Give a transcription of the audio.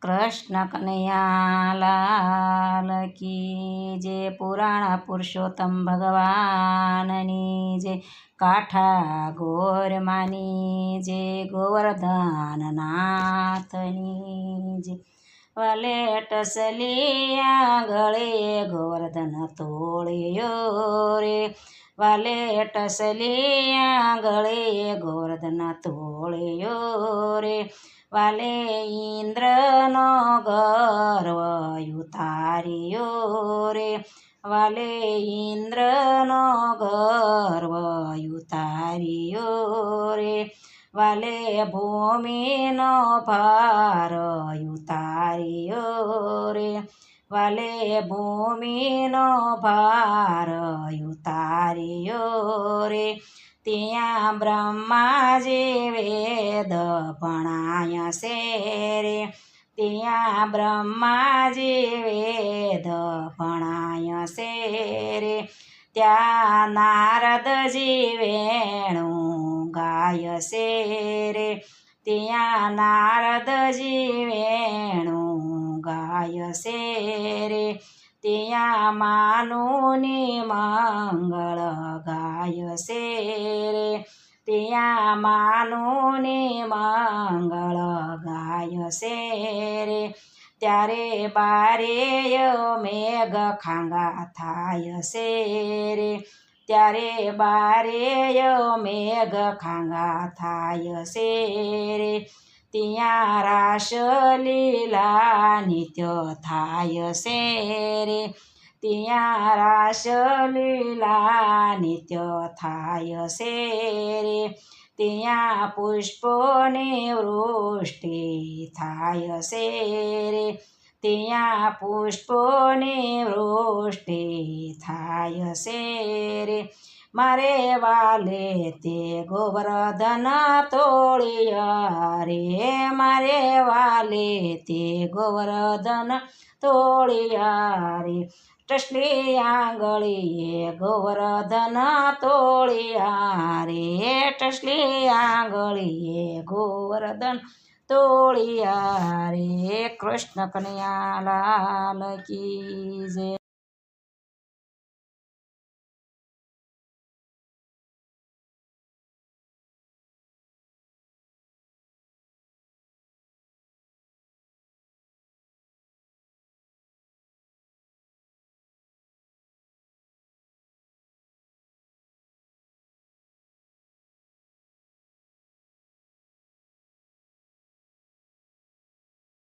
કૃષ્ણ કનૈયા લાલ કી જે પુરાણ પુરુષોત્તમ ભગવાનની જે કાઠા ગોરમાની જે ગોવર્ધન નાથની જે વાલે ટસલિયા ગળે ગોવર્ધન તોળ્યો રે વાલે ટસલિયા ગળે ગોવર્ધન તોળ્યો રે વાલે ઇન્દ્રનો ગર્વ ઉતાર્યો રે વાલે ઇન્દ્રનો ગર્વ ઉતાર્યો રે વાલે ભૂમિનો ભાર ઉતાર્યો રે વાલે ભૂમિનો ભાર ઉતાર્યો રે ત્યાં બ્રહ્માજી વેદ ભણાયસે રે ત્યાં બ્રહ્માજી વેદ ભણાયસે રે ત્યાં નારદજી વેણું ગાયસે રે ત્યાં નારદજી વેણું ગાયસે રે ત્યાં માનુની મંગળ ગાયસે રે ત્યાં માનુની મંગળ ગાયસે રે ત્યારે બારેય મેઘ ખાંગા થાયસે રે ત્યારે બારેય મેઘ ખાંગા થાયસે રે ત્યાં રાસલીલા નિત્ય થાયસે રે ત્યાં રાસલીલા નિત્ય થાયસે રે ત્યાં પુષ્પોની વૃષ્ટિ થાયસે રે ત્યાં પુષ્પોની વૃષ્ટિ થાયસે રે મારે વાલે તે ગોવર્ધન તોળિયા રે મારે વાલે તે ગોવર્ધન તોળિયા રે ટસલી આંગળીએ ગોવર્ધન તોળિયા રે ટસલી આંગળીએ ગોવર્ધન તોળિયા રે કૃષ્ણ કનૈયા લાલ કી જય।